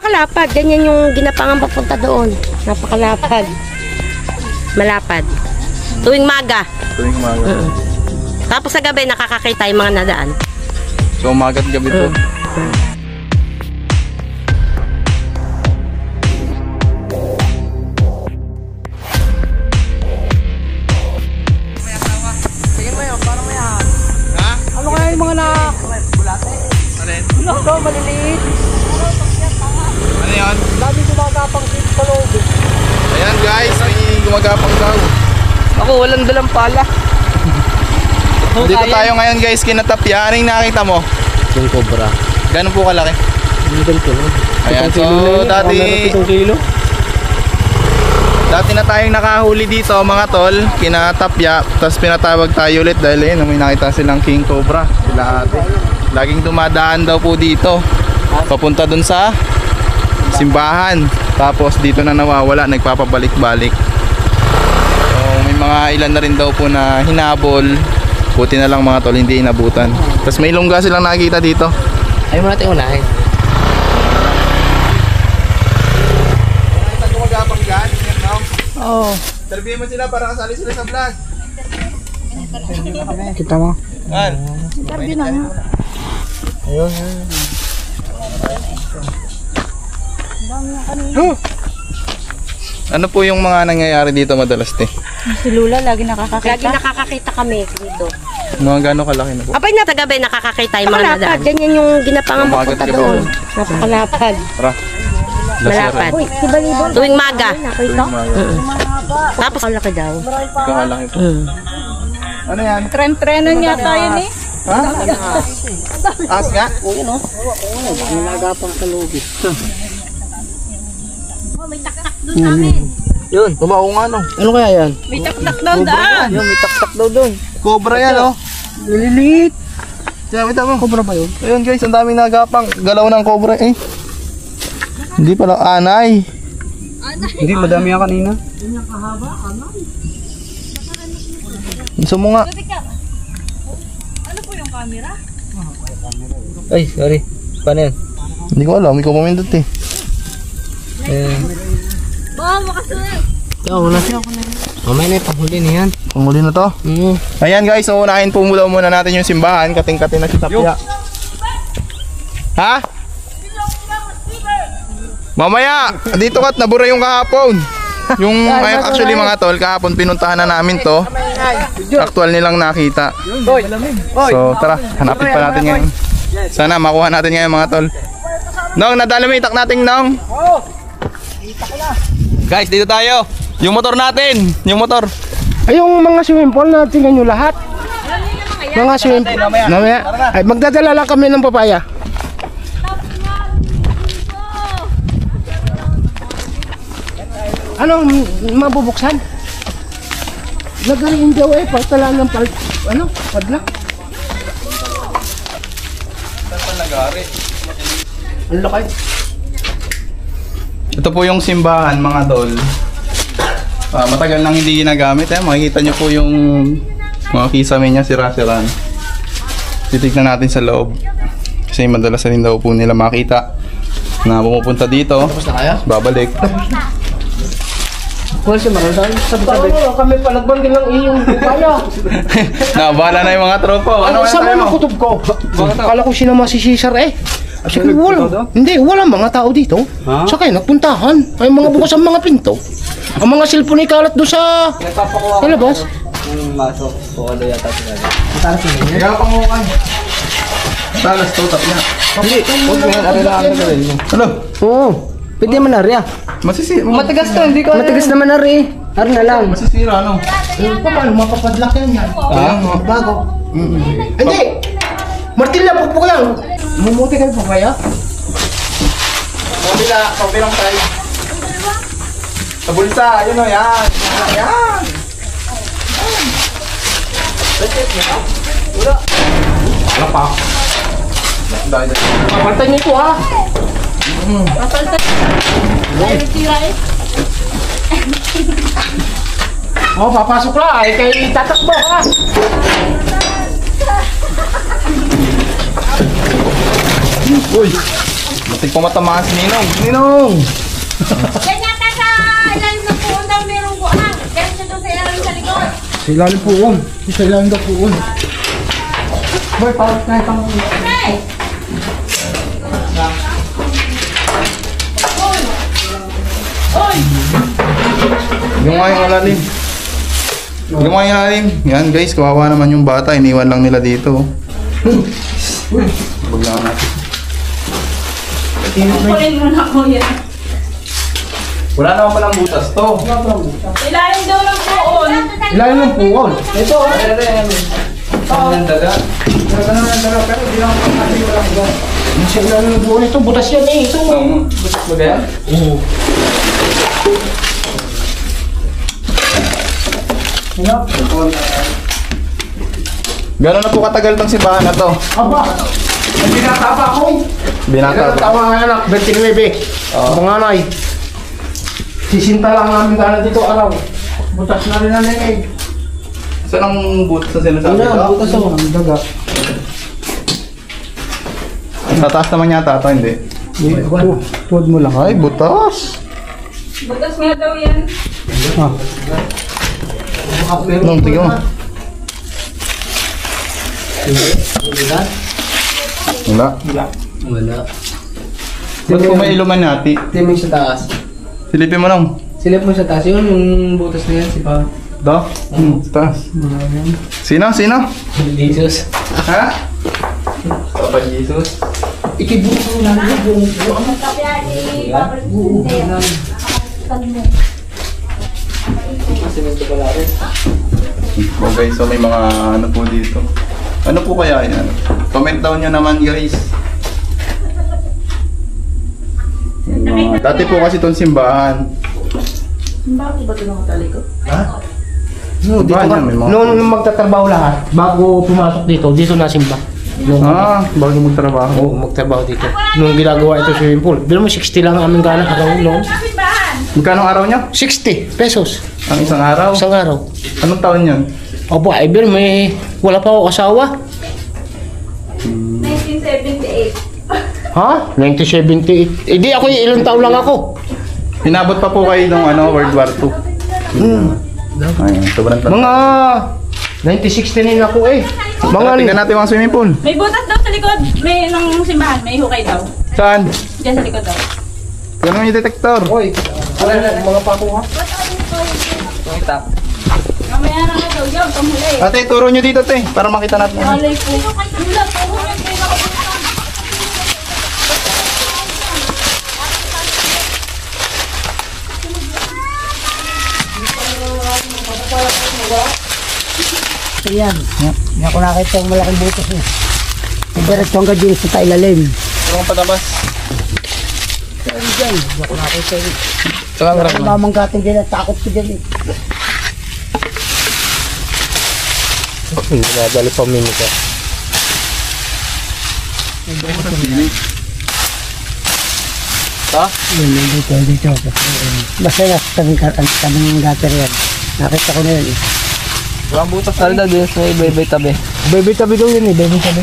Napakalapad. Ganyan yung ginapangan papunta doon. Napakalapad. Malapad. Tuwing maga. Tuwing maga. Tapos sa gabi, nakakakita yung mga nadaan. So, umaga at gabi to. Ano kaya yung mga Ano? Maliliit. Ano yan? Dami gumagapang sa loob. Ayan guys, may gumagapang daw. Ako, walang dalang pala. Dito tayo ngayon guys, kinatapya. Anong nakita mo? Yung cobra. Gano'n po kalaki? Ganito. Ayan, so dati na tayong nakahuli dito mga tol, kinatapya. Tapos pinatawag tayo ulit dahil may nakita silang king cobra. Sila ate. Laging dumadaan daw po dito. Papunta dun sa simbahan. Tapos dito na nawawala, nagpapabalik-balik. So may mga ilan na rin daw po na hinabol. Buti na lang mga tol, hindi inabutan. Tapos may lungga silang nakikita dito. Ayaw mo natin unahin. Oo. Sabihin mo sila para kasali sila sa vlog. Kita mo? Kan? Sabi na nga. Ayun. Ano po yung mga nangyayari dito madalas te? Si Lula, lagi nakakakita. Lagi nakakakita kami dito. Mga gano'ng kalaki na po? Abay na, gabi nakakakita yung mga nadaan. Ganyan yung ginapangan papunta doon. Napakalapad. Tara. Malapad. Tuwing maga. Tapos kalaki daw. Kakalaki po. Ano yan? Tren-trenan yata yun eh. Ha? As nga? Oo, no? Nagagapang sa loob. May taktak doon sa amin. Yun. Bumao nga no. Ano kaya yan? May taktak daw daan. Yun, may taktak daw doon. Cobra yan oh. Liliit. Diyan, wait mo. Cobra ba yun? Ayun guys, ang daming nagapang. Galaw ng cobra eh. Hindi pala anay. Hindi, madami yan kanina. Gusto mo nga. Ano po yung camera? Ay, sorry. Paano yan? Hindi ko alam, ikaw pumindot eh. Baka makasunod. Oo, wala siya. Mamaya na yung panghuli niyan. Panghuli na to. Ayan guys, so unahin po muna natin yung simbahan. Kating-kating na si Tapia. Ha? Mamaya, dito kat nabura yung kahapon. Yung actually mga tol, kahapon pinuntahan na namin to. Actual nilang nakita. So tara, hanapin pa natin ngayon. Sana makuha natin ngayon mga tol. Nong, nadala mo itak natin Nong. Guys, dito tayo. Yung motor natin, yung motor. Ay, yung mga swimming pool na tingnan nyo lahat. Mga swimming pool. Mamaya. Ay, magdadala lang kami ng papaya. Anong mabubuksan? Nagaling daw eh, pagtala ng padlock. Ang laki. Ito po yung simbahan mga tol. Matagal nang hindi ginagamit eh. Makikita nyo po yung mga kisame niya, sira-sira. Titignan natin sa loob. Kasi madalas rin daw po nila makita na pumupunta dito. Babalik. Wala siya makasal. Sabi-sabi. Kami palagban din ng iyong papaya. Nabala na yung mga tropa. Ano sa mga kutob ko? Akala ko sinama si Cesar eh. Sige, wala mga tao dito. Sa kayo nagpuntahan. Ay mga bukas ang mga pinto. Ang mga cellphone ay kalat doon sa labas. Masok po ano yata sila. Talas na ganyan. Kaya pangukan. Talas to, tap niya. Hindi. Huwag nga, arilaan na gawin mo. Ano? Oo. Pwede man nari ah. Matigas to, hindi ko. Matigas naman nari. Hari na lang. Masisira, ano? Paano mapapadlak yan yan? Bago. Hindi. Martilya, pagpuk yan. Mumuti kayo pa kaya? Kabilang tayo. Sa bulsa, yun o, yan. Yan. Wala pa. Papantay niyo ito ha. Papantay. Ay, tira eh. Papasok lang. Ay, kayo itatakbo ha. Uy. Muntik pa matamaan si Ninong. Ninong! Yan yata sa ilalim ng puon daw merong buhang. Ganun siya doon sa ilalim sa likod. Sa ilalim puon. Sa ilalim daw puon. Boy, parang na itang... Hey! Yung nga yung alalim. Yung nga yung alalim. Yan guys, kawawa naman yung bata. Iniwan lang nila dito. Baglaan natin. Kunin mo na ko yan. Wala naman palang butas to. Ilalim daw ng poon. Ilalim ng puon. Ito. Ang daga. Sa ilalim ng puon. Ito, butas yan eh. Ito. Butas mo ba yan? Oo. Gano'n na po katagal tong simbahan na to? Aba. Ang binatapa ko. Binata pa. Tama nga anak. 29. Panganay. Sisinta lang namin gana dito araw. Butas na rin na rin. Saan ang butas na sinasabi ko? Butas ako. Ang daga. Sa taas naman yata ito, hindi. Tuwad mo lang. Ay, butas. Butas nga daw yan. Nung, tingin mo. Wala. Wala. Ba't po may iluman nati? Timing sa taas. Silipin mo nung. Silip mo sa taas. Yun, yung butas na yan, si Pa. Do? Sa taas. Sino? Sino? Jesus. Ha? Papa Jesus. Ikibukas mo lang yung Masinento pala rin. Okay, so may mga ano po dito. Ano po kaya yan? Comment down nyo naman guys. Dati po kasi itong simbahan. Bakit ba ito nakatalikod? No, dito yan, may mga... Noon magtatrabaho lahat, bago pumasok dito nasimba. bago magtrabaho. Oo, magtrabaho dito. Nung ginagawa ito swimming pool. Bilang mo 60 lang ang aming gana araw noon. Magkano araw niya? 60 pesos. Ang isang araw? Isang araw. Anong taon yun? Opo, ay Bill, wala pa ako asawa. 1978. Ha? 1978. Di ako ilang taon lang ako. Inabot pa po kayo ng World War II. Ayun, sobrang taon. Mga 1969 ako eh. Mga tingnan natin mga swimming pool. May butas daw sa likod. May nung simbahan. May hukay daw. Saan? Diyan sa likod daw. Ganun yung detector. Oy, mga pakuha. Tap. Mamaya na nga daw. Diyan, pamuli. Ate, turo nyo dito, te, para makita natin. Alay po. Wala po. Yan. Hindi ako nakita yung malaking butas eh. Diretso hanggang dyan sa ilalim. Tulong patabas. Diyan. Hindi ako nakita yun. Saka harap Ang na. mamanggating din at takot ko dyan eh. Nadali pa minute eh. Yun, dito. Basta yung tabing gutter yan. Nakita ko na yun eh. Walang butas na rin daw dun sa iba-iba tabi. Baby tabi daw yun eh, baby tabi.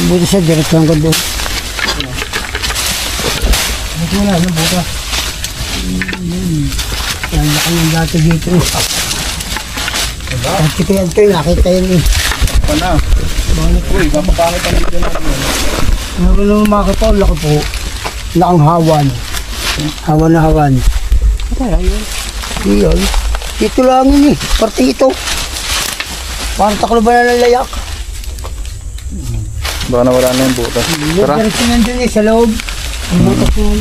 Buti siya, diretso hanggang doon. Ito na, ano buta? Yan, laki ng dati dito eh. At kipiyad ko yun, nakita yun eh. Pa na. Uy, mapapangit ang video natin. Meron naman makita, laki po. Lakang hawan. Hawan na hawan. Iyon. Dito lang yun eh. Parte ito. Parang taklo ba na ng layak? Baka nawala na yung butas. Tara. Diretso nandun eh, sa loob. Ang butas nun.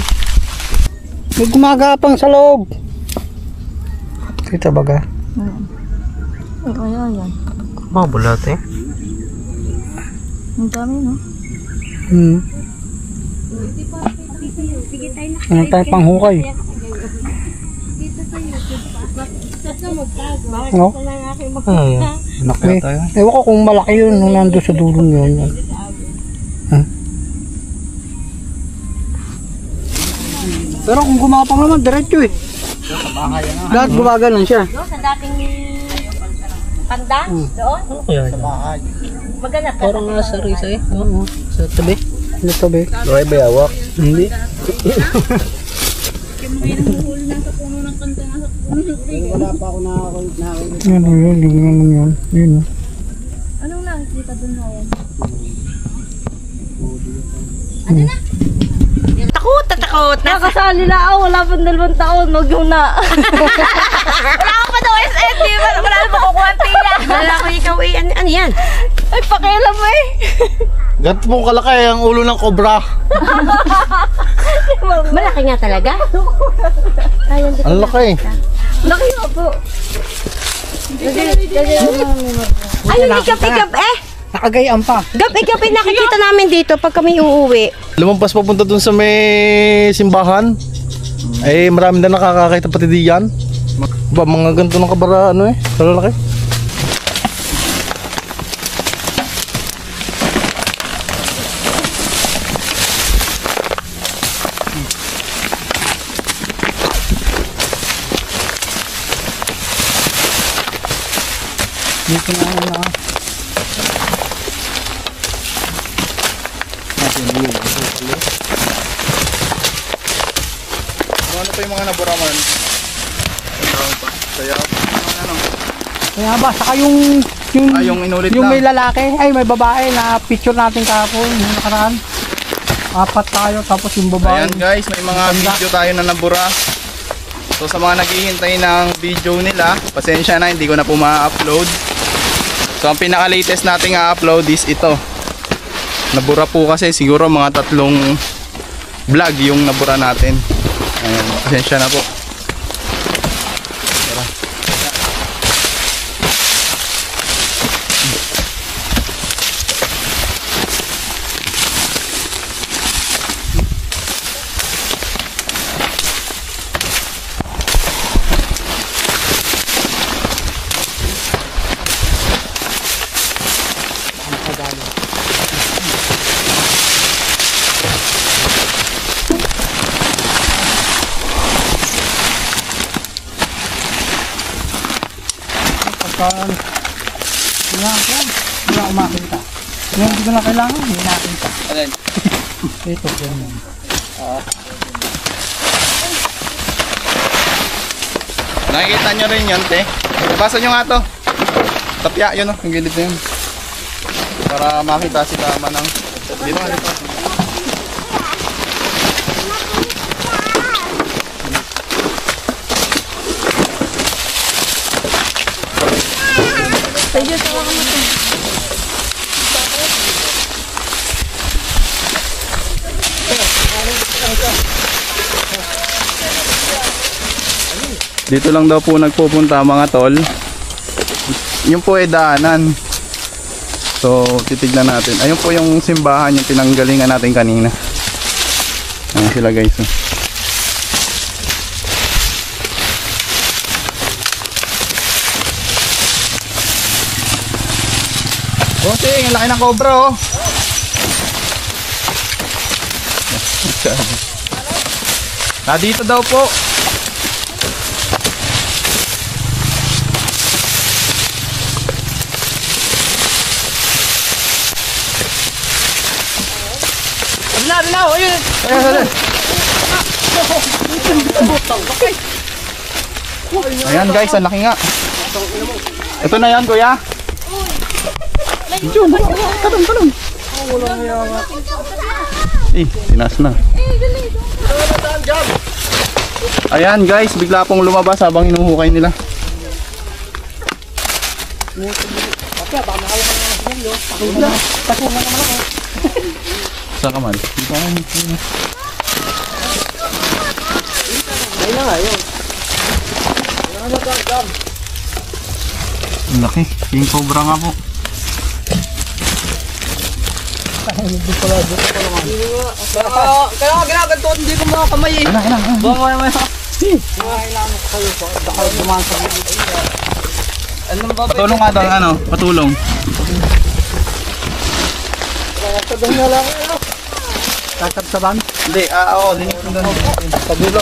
May gumagapang sa loob. Kita baga? Mga bulat eh. Ang dami, no? Ano tayo panghukay? No? Ay, Eh, ewan ko kung malaki yun nung nandun sa dulong yun. Pero kung gumapang naman, diretso eh. Lahat gumaganon siya. Sa dating Panda? Doon? Ano kaya? Maganda ka. Parang nga sa risa eh. Oo. Sa tabi. Ano to, be? Ay, bayawak. Hindi. Wala pa ako nakakita. Ano yun? Hindi ko naman yun. Yun. Anong nakikita dun ngayon? Takot. Nakasali na ako, wala pang 2 taon, wag yung na. Wala ka pa daw SM, di ba? Wala na makukuha ang pila. Wala ko ikaw eh. Ano yan? Ay, pakialam mo eh. Ganito po kalaki ang ulo ng cobra. Malaki nga talaga. Ayun, di ko Ang laki. Laki nga po. Ayun, ikap eh. Nakagayaan pa. Gap nakikita namin dito pag kami uuwi. Lumampas papunta dun sa may simbahan. Eh, marami na nakakakita pati diyan. Ba, mga ganito ng kabara, ano eh, kalalaki. Dito na ako na. Ano pa yung mga naburaman? Sayaw. Ano? Kaya ba, saka yung Yung inulit yung lang. may lalaki, ay may babae na picture natin kahapon, yung nakaraan. 4 tayo, tapos yung babae. Ayan guys, may mga video tayo na nabura. So sa mga naghihintay ng video nila, pasensya na, hindi ko na po ma-upload. So ang pinaka-latest nating i-upload is ito. Nabura po kasi siguro mga 3 vlog yung nabura natin. Ayan, pasensya na po. Wala akong makita. Yung hindi ko na kailangan, hindi nakita. Alin? Ito, ganyan. Nakikita nyo rin yun, te. Basa nyo nga to. Tapya, yun o, yung gilid na yun. Para makita si tama ng... Dito nga, dito. Dito lang daw po nagpupunta mga tol. Yung po ay daanan. So titignan natin. Ayun po yung simbahan, yung pinanggalingan natin kanina. Ayan sila guys. Oh, ting, ang laki ng cobra oh. Dito daw po. Ayan guys, ang laki nga. Ito na yan kuya. Talon. Tinas na. Ayan guys, bigla pong lumabas habang hinuhukay nila. Saan ka man? Ang laki, king cobra nga po. Kaya nga ginaganto, hindi ko mga kamay eh. Buwan mo naman. Anong babay? Patulong nga daw, ano? Patulong. Kasabsaban. Hindi, oo, dinig ko doon. Pabulok.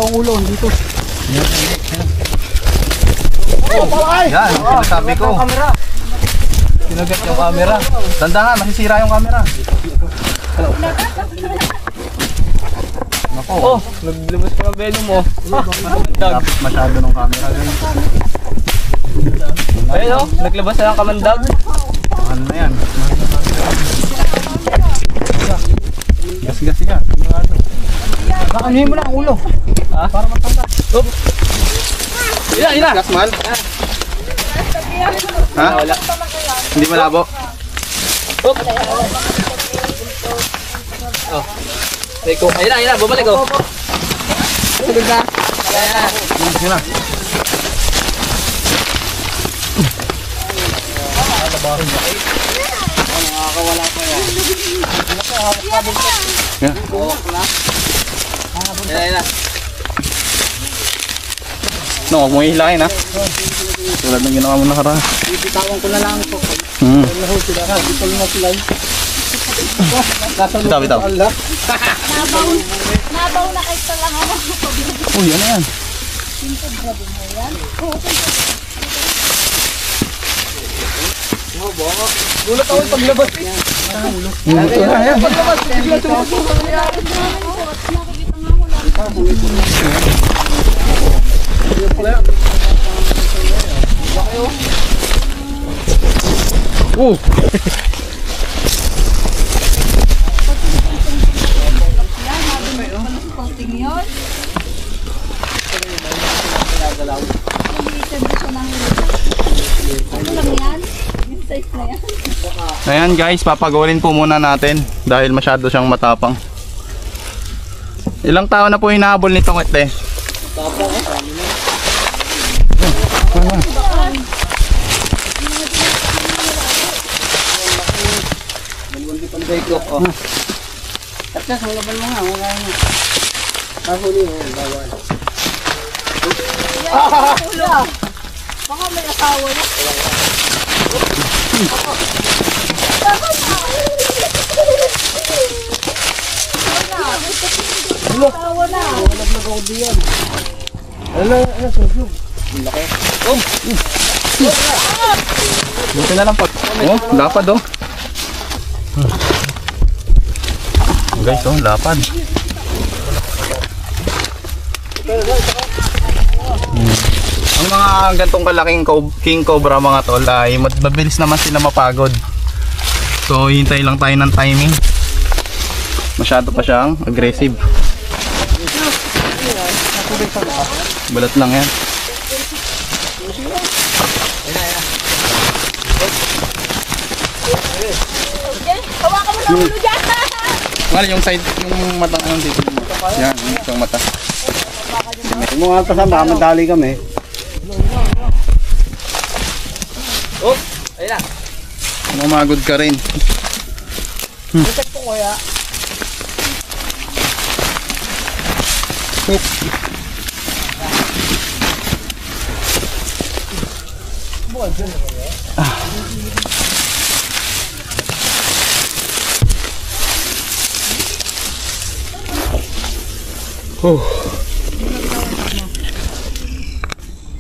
ang ulo dito. Yan, sinasabi ko. Kinagat yung camera. Tanda nga, masisira yung camera. Nako. Oh, naglabas pa ng venom mo. Lapit masyado ng camera. Ayun oh, naglabas na ng kamandag. Ano na yan? Gas-gas ka. Anuhin mo na ang ulo. Ha? Para matanda. Oop. Ina. Gas man? Ha? Wala. Hindi malabo? Oop. Oh. Teko. Ayun na, bumalik oh. Sunod na. Yun na. Yan. Ayun na. No, huwag mo hilahin ha. Tulad ng ginawa mo nakaraan. Bitawan ko na lang ito. Nahul sila ha. Dito lang sila. Bitaw, bitaw. Nabaw na kahit pa lang ako. Uy, ano yan? Gulat ako yung paglabas. Paglabas, bigla tumutusok niya. Ayan guys, papagawin po muna natin dahil masyado siyang matapang. Ilang taon na po hinahabol nitong ete? Tapos sa laban mo nga. Wala na. Kahuli mo. Bawal. Baka may asawa na. Asawa na. Buti na lang po. Oh, lapad oh. Guys, oh, lapad. Ang mga gantong kalaking king cobra mga tol ay mabilis naman sila mapagod. So hintay lang tayo ng timing. Masyado pa siyang aggressive. Balat lang yan. Hawakan mo na ulo dyan. Ngal yung side, yung mata ano dito. Yan, yung mata. Kung mga kasama, madali kami. Oop. Ayun na. Mamagod ka rin.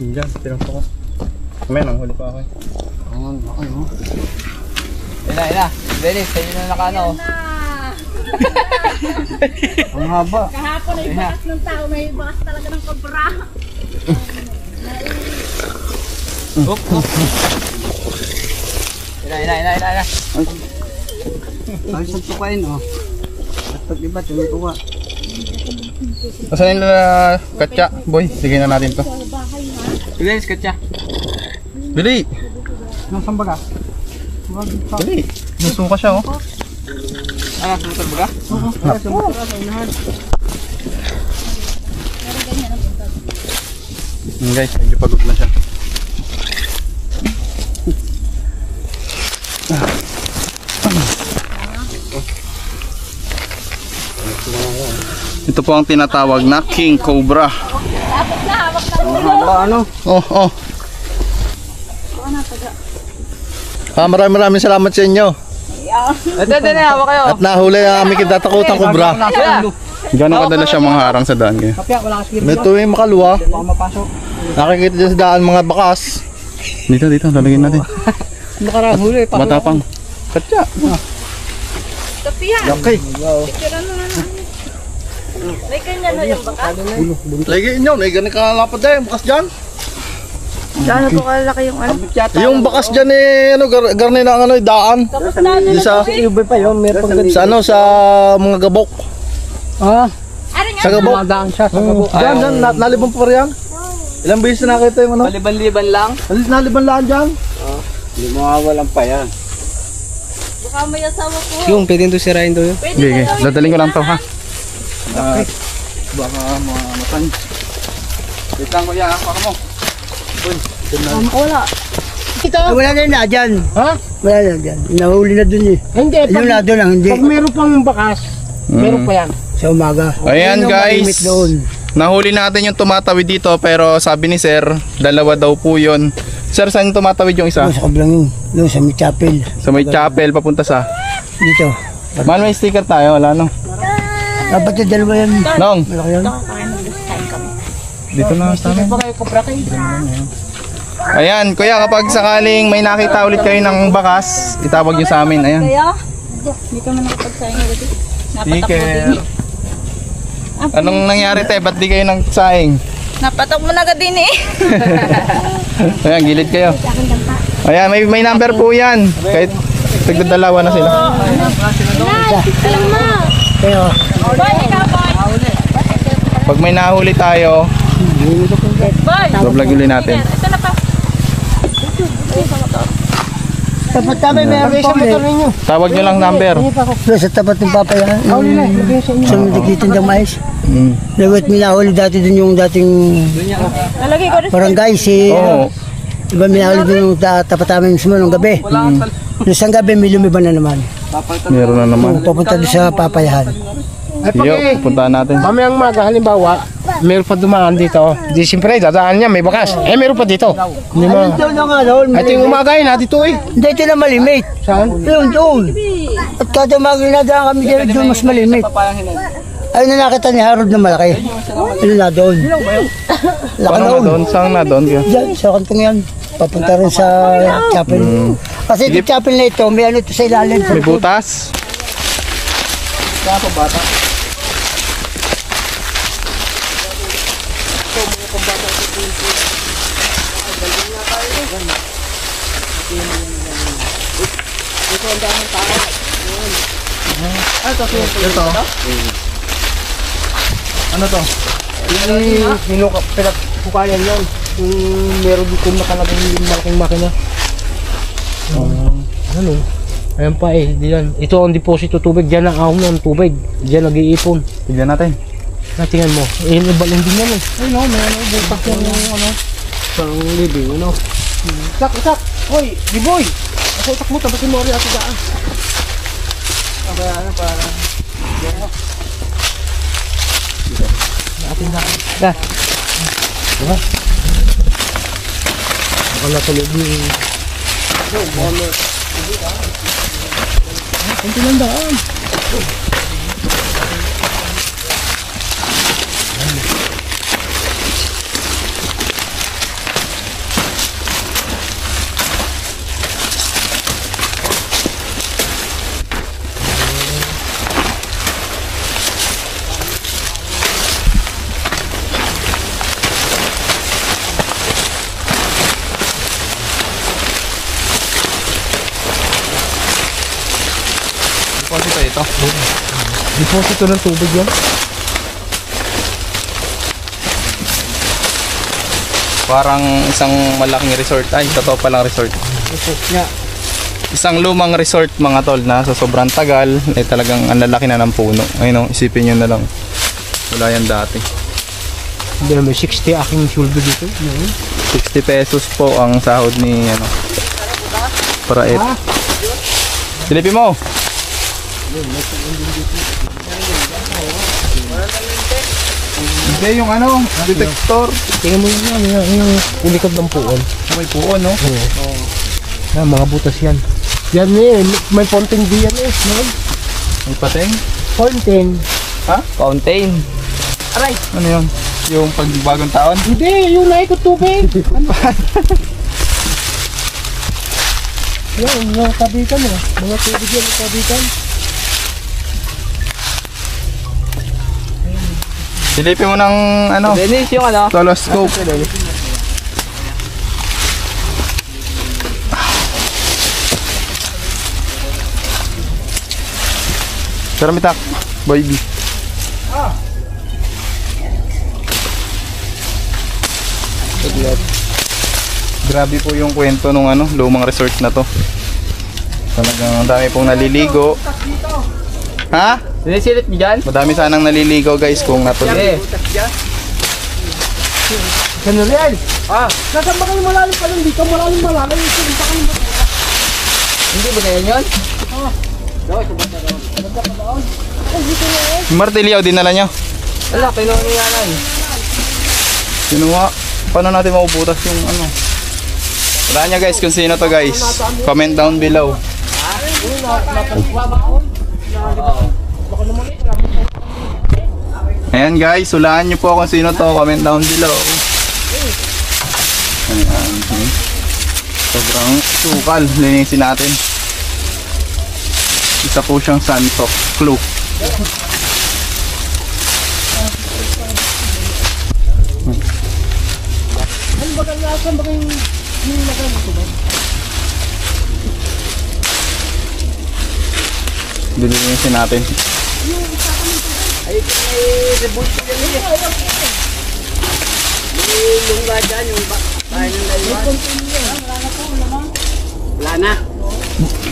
Diyan, tinapos ko. Kamay, nanghuli pa ako eh. Ayun na. Dennis, sa'yo na nakano. Ang haba. Kahapon ay bakas ng tao. May bakas talaga ng kobra. Oop. Ayun na. Ay, sa tukain, oh. At pag-iba, tunutuwa. Asan nila katya? Boy, sige na natin to. Dennis, katya. Bili! Nasaan ba ka? Bili! Nasuka siya oh. Ano, sumutan ba ka? Guys, medyo pagod na siya. Ito po ang tinatawag na king cobra. Ano? Oh. Maraming salamat sa inyo. Ate, hawak kayo. At nahuli ang aming kinatakutan cobra. Gano'ng kadala siya mga harang sa daan kayo? Kapya, wala ka spear. May tuwing makalwa. Baka mapasok. Nakikita dyan sa daan mga bakas. Dito, lalagyan natin. Nakarahuli. Matapang. Katya. Kapiya. Okay. Picturean mo na lang. May kanya na yung baka? Lagi inyo, may ganun kalapad na yung bakas dyan. Gaano po kalaki yung ano? Yung bakas dyan eh, ano, garni na ano, daan. Tapos na Di sa, Iba pa yun, may pang sa ano, sa mga gabok. Ah, Sa gabok. madaan siya sa kabuk. Dyan, nalibang pa rin yan. Ilang beses na nakita yung ano? Maliban-liban lang. Nalibang lang dyan. Hindi mawawalan pa yan. baka may asawa ko. Yung, pwede ito sirain doon. Pwede Okay, na daw dadaling ko lang to ha. Baka mamatan. Wait lang kuya, baka mo. wala. Wala na yun na dyan. Ha? Wala na dyan. Nahuli na dun eh. Hindi, Yung na doon lang, hindi. pag meron pang bakas, meron pa yan. Sa umaga. Ayan, Yun ang guys. malimit doon. Nahuli natin yung tumatawid dito pero sabi ni Sir, dalawa daw po yun. Sir, saan yung tumatawid yung isa? Doon sa kablang yun. Doon sa may chapel. Sa may chapel, papunta sa... Dito. Man, may sticker tayo, wala no? Dapat yung dalawa yan. Nong, Malaki yan. dito na sa amin. Pa kayo kubra kayo. Ayan, kuya, kapag sakaling may nakita ulit kayo ng bakas, itawag nyo sa amin. Ayan. Kaya? Hindi ka man nakapagsahin ulit. Sticker. Anong nangyari, te? Ba't di kayo nagsaing? Napatok mo na agad din eh. Ayan, gilid kayo. Ayan, may number po yan. Kahit tigdadalawa na sila. Kaya, Boy, ikaw boy. Pag may nahuli tayo, Boy. vlog ulit natin. Ito na pa. tapat kami meron Sa pa motor ulit. ninyo. Tawag nyo lang number. Doon sa tapat ng papayahan. Sa nagkikitin ng mais. Mm. Lawit minahuli dati dun yung dating Nalagay ko rin. barangay si... Oo. Diba minahuli dun yung tapat namin mismo nung gabi. Nung isang gabi may lumiban na naman. Meron na naman. Pupunta doon sa papayahan. Ay pag Yo, puntahan natin. mamayang maga, halimbawa, meron pa dumaan dito. Di siyempre, dadaan niya, may bakas. Eh, meron pa dito. Hindi mo. Ayun doon ang ano. Ito yung umaga yun, dito eh. Hindi, ito na malimit. Saan? Yun, doon. At kada maginadaan kami dyan, doon mas malimit. Ayun na nakita ni Harold na malaki. Yun na doon. Laka Paano na doon. doon? Saan na doon? Diyan, sa kantong yan. Papunta rin sa chapel. Kasi ito chapel na ito, may ano ito sa ilalim. May butas. Ano to? Yung pinagpukayan yan. Yung meron dito nakalagay yung malaking makina. Ano? Ayan pa eh, diyan. Ito ang deposito tubig, diyan ang ahon ng tubig. Diyan nag-iipon. Tignan natin. Tingnan mo, eh, ibalin din yan eh. Ay no, may ano, butas yung ano, pang living, ano. Isak! Hoy, D-boy! Asa itak mo, tabasin mo rin ato daan. Ano para... Ating daan. Da. Diba? Baka natulog yung... Kunti lang daan. Deposito ito. Deposito ng tubig yan. Parang isang malaking resort. Ay, totoo palang resort. Isang lumang resort mga tol na sa sobrang tagal ay talagang ang lalaki na ng puno. Ayun o, isipin nyo na lang. Wala yan dati. Hindi na may 60 aking suldo dito. 60 pesos po ang sahod ni ano. Para it. Silipin mo. Hindi yung ano, detector. Tingnan mo yung ulikod ng puon. May puon, no? Na, mga butas yan. Yan eh, may fountain di yan eh. No? May pateng. Fountain. Ha? Fountain. Aray! Ano yun? Yung pagbagong taon? Hindi, yung naikot tubig. Yan, mga kabitan eh. Mga tubig yan, mga kabitan. Silipin mo ng ano, Dennis, yung ano? telescope. Sarap itak, boy B. Grabe po yung kwento nung ano, lumang resort na to. Talagang dami pong naliligo. Ha? Sinisilip niyo dyan? Madami sanang naliligo guys kung natuloy. Ganun yan. Nasaan ba kayo malalim pa lang dito? Malalim. Yung pa kayo Hindi ba ganyan yun? Yung martilyo, dinala nyo? Wala, kinuha niya yan. Kinuha. Paano natin mabubutas yung ano? Wala niya guys kung sino to guys. Comment down below. Ayan guys, hulaan nyo po kung sino to. Comment down below. Ayan. Sobrang sukal. Linisin natin. Isa po siyang santok. Clue. Linisin natin. Ay, may reboot ko dyan eh. May lungga dyan, yung bahay ng dalawa. Wala na.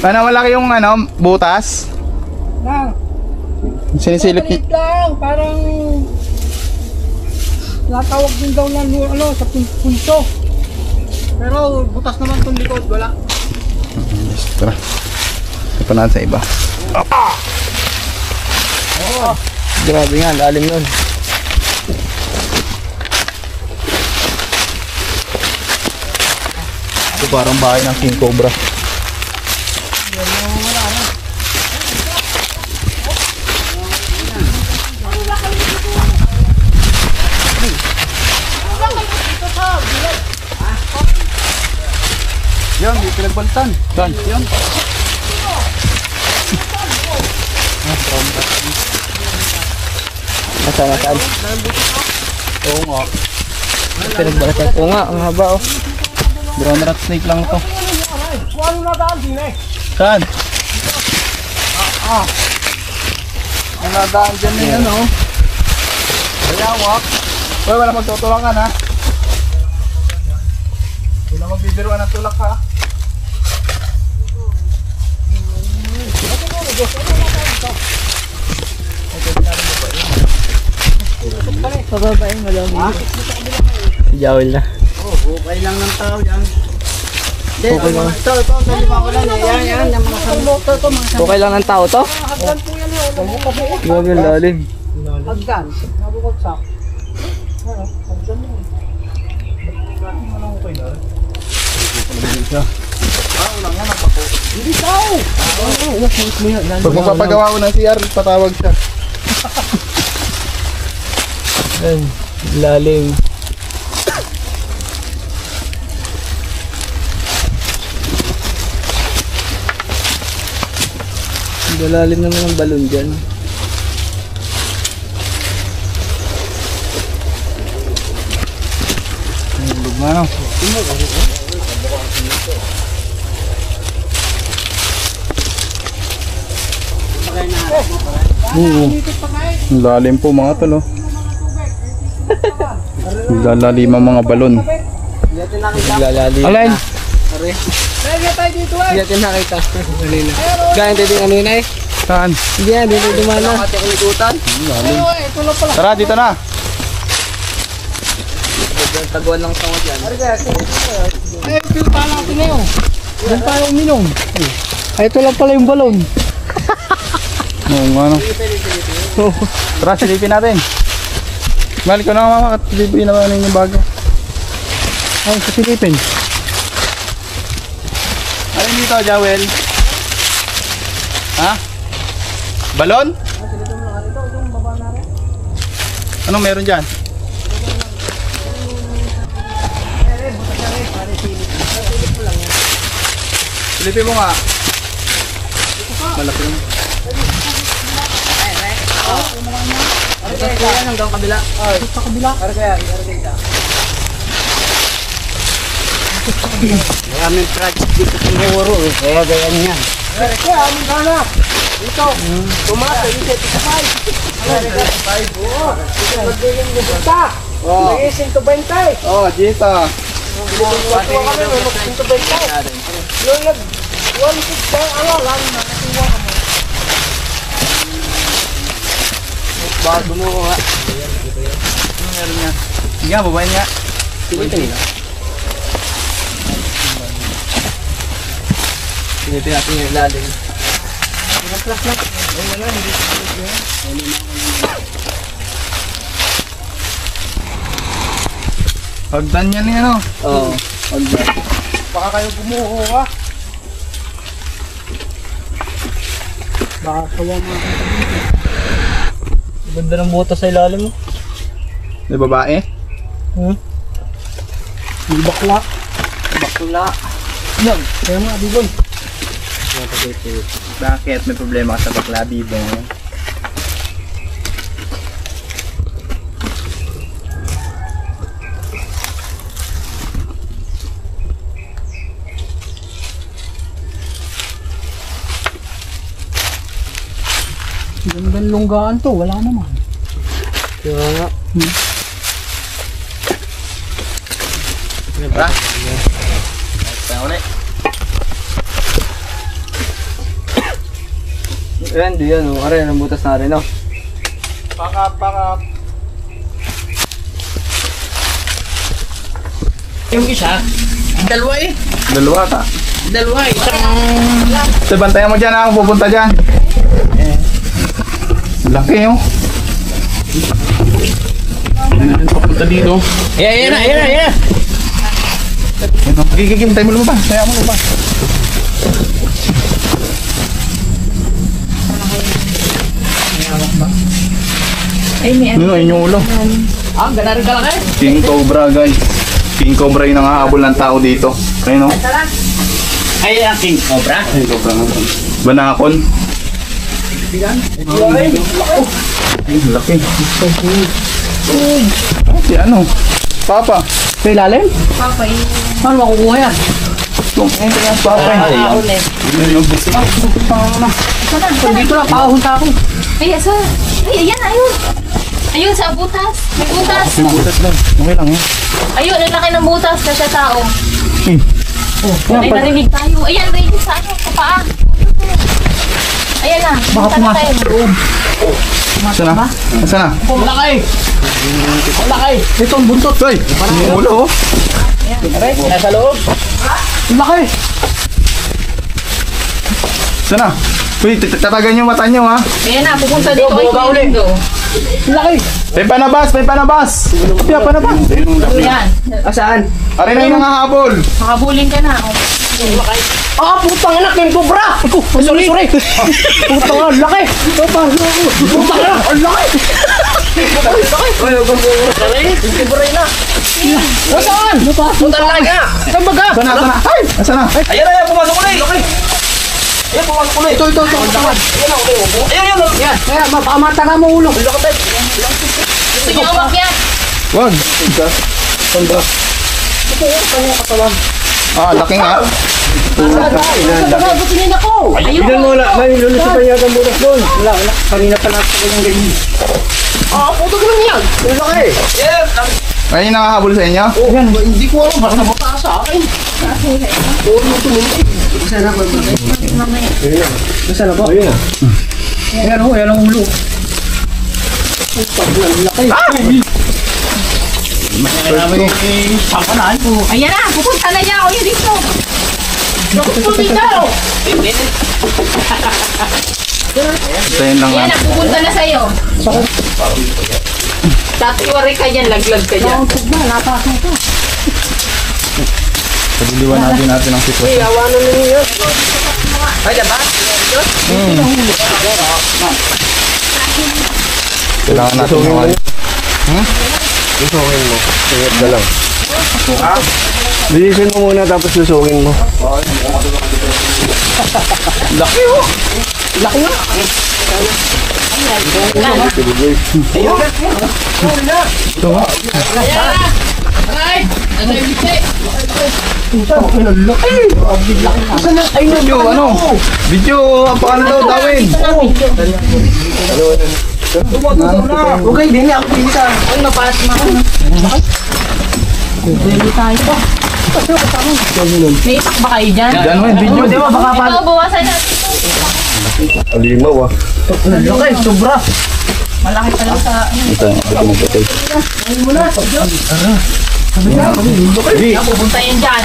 Ano, malaki yung ano, butas? Sinisilip niya. lang, parang natawag din daw ng ano, sa punso. Pero butas naman itong likod, wala. Tara. Ito natin sa iba. Grabe nga, lalim yun. Ito parang bahay ng King Cobra. Yan, di pinagbaltan. Saan? Yan. Nasaan? Oo nga. Pinagbalatan. Oo nga, ang haba oh. Brown rat snake lang to. Ano na daan din eh? Saan? Ang nadaan dyan na yan, oh. Bayawak. Uy, wala magtutulangan, ha? Wala magbibiruan ng tulak, ha? Pababain mo lang. Jawel na. Okay lang ng tao yan. Okay lang. Ito, talima ko lang. Yan, yung mga samboto to, mga Okay lang ng tao to? Grabe yung lalim. hagdan. Nabukagsak. Pag magpapagawa ko ng CR, patawag siya. Ayun, lalim. Lalim naman ang balon dyan. Hulog na, no? Ang lalim po mga tol, oh. Lalalim ang mga balon. Lalalim. Alin? Kaya tayo dito eh. Hindi natin nakita. Kanina. Kaya tayo din kanina eh. Saan? Hindi yan, dito dumana. Ito lang pala. Tara, dito na. Taguan ng tawad yan. Eh, pinta natin na yun. Doon tayo uminom. Ay, ito lang pala yung balon. Oo nga, no? Tara, silipin natin. Balik ko na mama, at silipin na naman yung bago. Ay, sasilipin. Alin dito, Jawel? Ha? Balon? Anong meron dyan? Silipin mo nga. Malapit mo. Hanggang kabila. Sa kabila. Maraming project dito sa Moro eh. Kaya ganyan yan. Oh, Jita. Bago mo ko nga. Meron nga. Sige nga, babayin nga. Silipin natin yung ilalim. Hagdan yan yan, oh. Oo. Hagdan. Baka kayo bumuho ha. Baka kaya mga Ganda ng butas sa ilalim mo. May babae? may bakla. Bakla. Yan. Kaya mga bigoy. Bakit? May problema ka sa bakla, Bibong? Gandang lunggaan to. Wala naman. Kaya nga. Tara. Tayo ulit. Ayan, di yan. Oh. Aray, ang butas na rin. Oh. Pakap. Yung isa, dalawa eh. Dalawa ka. Dalawa, isang... So, bantayan mo dyan ha, kung pupunta dyan. Laki oh. Papunta dito. Ayan na. Gigigim tayo mo lumabas. Kaya mo lumabas. Ano yung ulo? Ganarin ka lang eh. King Cobra guys. King Cobra yung nangahabol ng tao dito. Ayun oh. Ay, ang King Cobra. King Cobra nga. Banakon. Ay, laki. Si ano? Papa. Sa ilalim? Papa, Paano makukuha yan? Papa. Dito lang, pakahunta ako. ay, asa? Ay, ayan, ayun. Ayun, sa butas. May butas. Butas lang. Okay lang yan. Ayun, ang laki ng butas na siya tao. Yan, Ay, narinig tayo. Ayan, ready sa ano, sa paa. Ayan na. Baka punta na pumasok tayo. sa loob. Saan na? Saan na? Malaki! Malaki! Ito ang buntot. Hoy! Yung ulo oh. Aray, nasa loob. Malaki! Saan na? Uy, tatagan yung mata nyo ha. Ayan na, pupunta dito kay buka uli. Kuya. Malaki! May panabas! May panabas! May panabas! Ayan. Asaan? Aray na yung nangahabol! Makabulin ka na. Oh. Putang anak ng Cobra! Sorry! Putang anak, laki! Putang anak, ang laki! Ay, Cobra na! Nasaan? Putang anak nga! Saan ba ka? Saan na? Ay! Saan na? Ayan, pumasok ulit! Laki! Ayan, pumasok ulit! Ito! Ayan! Ayan, mapakamata ka mo ulo! Gusto niyo awak yan? Wag! Ah, laki nga. Gusto niya ako! Ayun. May lulusupan yata ang butas doon. Wala. Kanina pa natin yung ganyan. Puto ka lang yan! Laki! Ay, yung nangahabol sa inyo? Yan, hindi ko alam, baka nabota sa akin. Nasaan na ba? Ayun na. Ayan ang ulo. Sapanaan ko. Ayan na, pupunta na niya. O, yun dito. Ito yun lang Ayan nga. na, pupunta na sa'yo. Tatiwari ka dyan, laglag ka dyan. Pagdiliwan natin ang sitwasyon. Ay, diba? Kailangan natin ng Lusungin mo. Ingat ka lang. Bilisin mo muna tapos lusungin mo. Laki oh. Laki nga. Video ano? Video apaan daw Dawin? Okay, din ako pinita. Ay, mapalas mo. Bili tayo po. May itak ba kayo dyan? Diyan mo yung video. Ito, bawasan natin. Alimaw ah. Laki, sobra. Malaki pa lang sa... Pupunta yan dyan.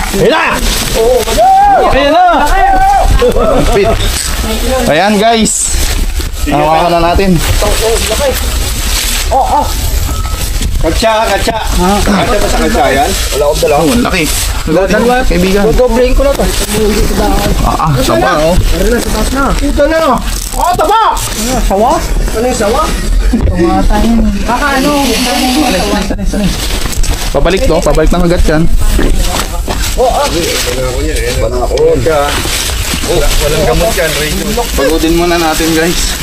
Ayan guys. Nakuha na natin. Katsa. Katsa ba sa katsa yan? Wala akong dala. Oh, laki. Dalawa, kaibigan. Doblein ko na to. Taba oh. Ito na. Taba! Sawa? Ano yung sawa? Pabalik ng agad yan. Walang gamot yan, Ray. Pagudin muna natin guys.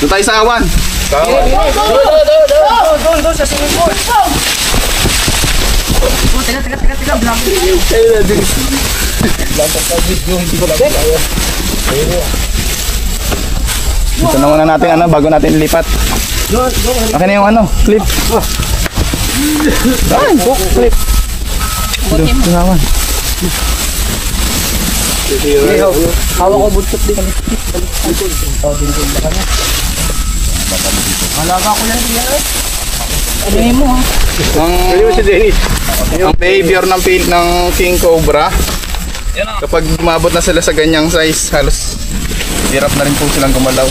Doon tayo sa awan. Doon sa swimming pool. Ito na muna natin ano bago natin ilipat. Akin na yung ano, clip. Ay, clip. Doon sa awan. Hawak ko buntot din kami. Malaga ko yan diyan eh. Sabihin mo ha. Ang behavior ng King Cobra, kapag umabot na sila sa ganyang size, halos hirap na rin po silang gumalaw.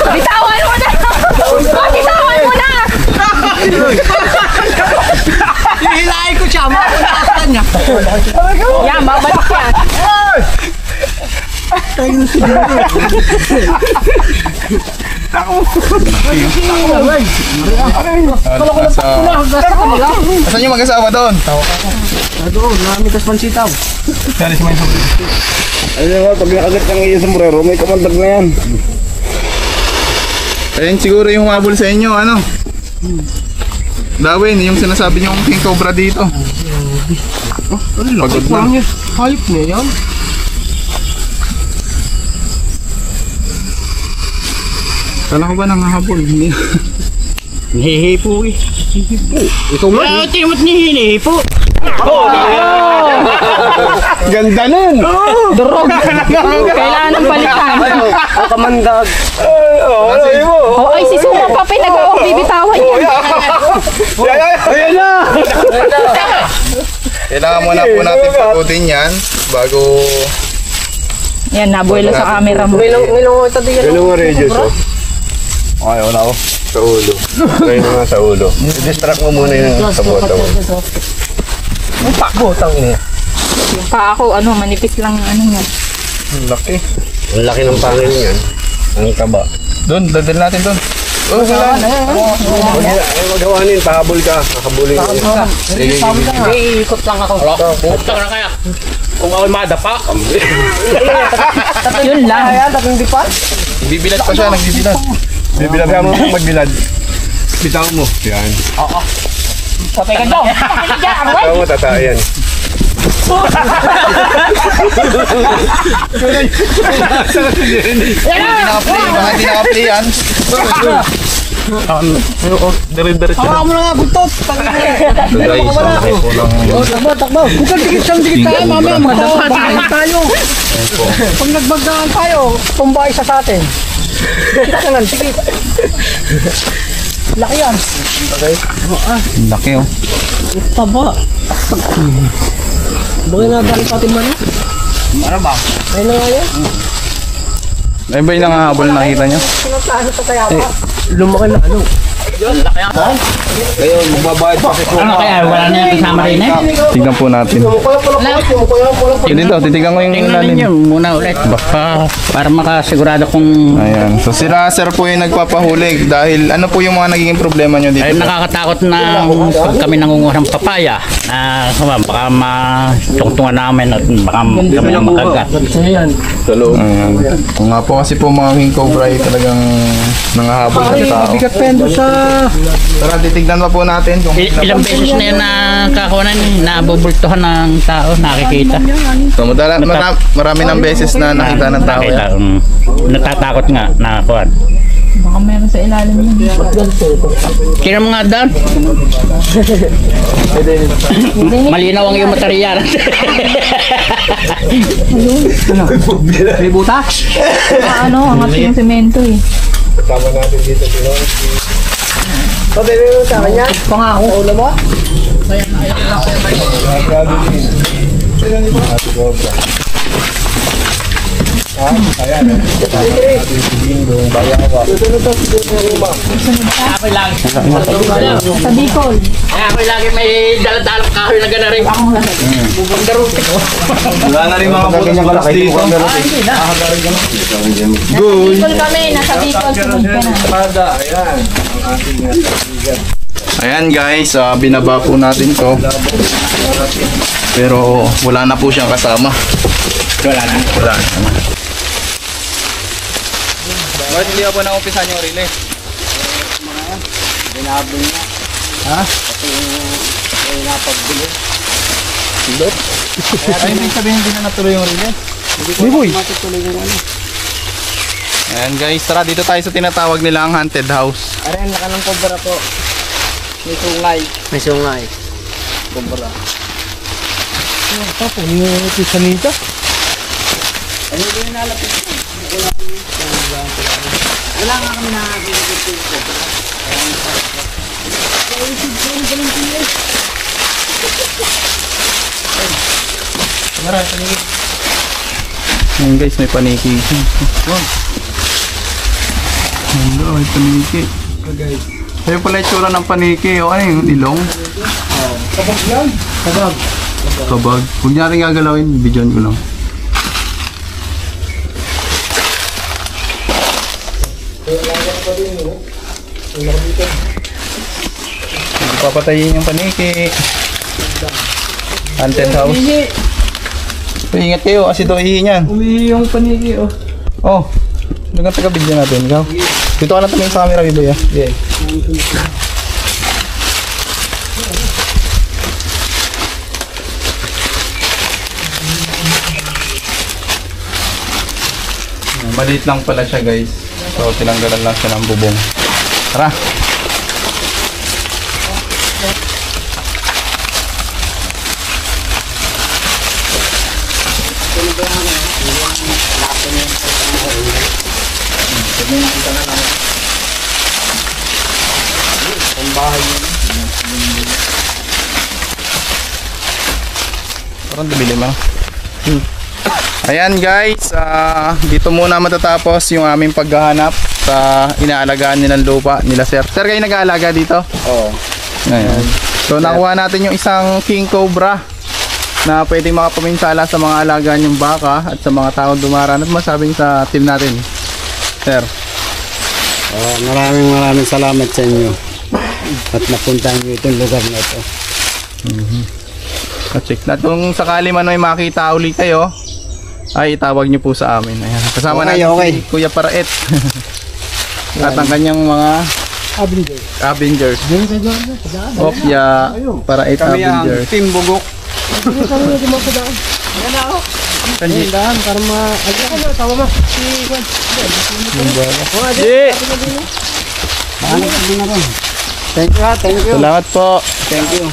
Bitawan mo na! Bitawan mo na! Hihilahin ko siya, mapunakasan niya. Yan, babalik yan. Asan yung mag-asawa doon? Doon, namitas pansitaw. Ano nga, pag nakagat ng iyong sombrero, may kamandag na yan. Ayun siguro yung humabol sa inyo, ano? Dawin, yung sinasabi niyo King Cobra dito. Pagod na. Hype na yan. Kala ko ba nangahabol? Hindi. Nahihipo eh. Ikaw nga. Timot niya hinihipo. Ganda nun! Durog. Kailangan ng balikan. Ang kamandag. Oh, ay, si Suma pa pinag-awang bibitawan yan. Ayan na! Kailangan muna po natin pagudin yan bago... Yan, nabuelo sa camera mo. Ngilong ito din yan. Ano nga Regis oh? Ayaw na ako. Sa ulo. Kaya na nga sa ulo. I-distract mo muna yung sa bota mo. Ang pakbotang niya. Yung pa ako, ano, manipis lang ano yan. Ang laki. Ang laki ng pangil niyan. Ang taba. Doon, dadal natin doon. Oh, saan? Ay, magawanin. Pahabol ka. Nakabulin ka. Iikot lang ako. Puta na kaya. Kung ako'y madapa. Yun lang. Ayan, tapos hindi pa. Nagbibilad pa siya, nagbibilad. Bibilad mo magbilad. Bitaw mo. Yan. Kapay ka daw. Bitaw mo, tatayan. Hindi naka-play yan. Hawakan mo na nga, buntot. Takbo. Kung dikit tayo, mamaya magdadaan tayo. Pag nagbagdaan tayo, tumba isa sa atin. Kita ka lang, tikit. Laki yan. Laki oh. Taba. Bagay na dali pati man. Ano ba? Ayun na nga yan. Ayun ba yung nangahabol nakita nyo? Sinatahan sa kaya pa. Lumaki na ano. Ano kaya? Wala na yung kasama rin eh. Tignan po natin. Yun dito, titignan ko yung Tingnan ilalim. ninyo muna ulit. Baka para makasigurado kung Ayan. So sila sir po yung nagpapahuli dahil ano po yung mga nagiging problema nyo dito? ay nakakatakot na pag kami nangunguha ng papaya na baka matungtungan namin at baka kami lang makagat. Ayan. Kung nga po kasi po mga king cobra ay talagang nangahabol sa tao. Tara, titignan pa po natin kung Ilang beses na yan nakakuha na nabubultuhan ng tao, nakikita. So, marami ng beses na nakita ng tao Nakita, yan. natatakot nga nakakuha. Baka meron sa ilalim yun. Kira mo nga doon. Malinaw ang iyong material. Ano, ang ating yung semento eh. Ako'y lagi. Sa Bicol. Ako'y lagi may daladalak kahoy na gana rin. Bubundaruti ko. Wala na rin mga butas dito. Good. Bicol kami, nasa Bicol. Sunod ka na. Ayan guys, binaba po natin to. Pero wala na po siyang kasama. Wala na. Wala na. Bakit hindi ka po na-umpisan yung relay? Ay, hindi sabihin hindi na natuloy yung relay. Ayan guys, tara dito tayo sa tinatawag nilang haunted house. Ayan, nakanang kobra po. May sungay. May sungay. Kobra. Tapos, yung pisanita. Wala nga kami nakakita ko. Ayan guys, may paniki. Wow. Hello, may paniki. Ayun pala yung tsura ng paniki. O ano yung ilong? Kabag yan. Kabag. Kabag. Huwag niya rin gagalawin. Bidyon ko lang. Papatayin yung paniki. Haunted house. So, ingat kayo kasi ito ihi niyan. Umihi yung panigi, oh. Oh, sino kang taga-video natin? Ikaw? Dito ka lang tumingin sa camera, Biboy, ah. Yeah. Maliit lang pala siya, guys. So, tinanggalan lang siya ng bubong. Tara! Parang dibili mo. Ayan guys, dito muna matatapos yung aming paghahanap sa inaalagaan nilang lupa nila sir. Sir, kayo nag-aalaga dito? Oo. Ayan. So nakuha natin yung isang king cobra na pwedeng makapaminsala sa mga alagaan yung baka at sa mga taong dumaraan. At masabing sa team natin, sir? Maraming salamat sa inyo. At napuntahan niyo itong lugar na ito. Check na. Kung sakali man may makita ulit kayo, ay itawag niyo po sa amin. Ayan. Kasama natin si Kuya Paraet. At ang kanyang mga Avengers. Opya, Paraet Avengers. Team Bugok. Kanji. Thank you, ha. Thank you. Salamat po. Thank you.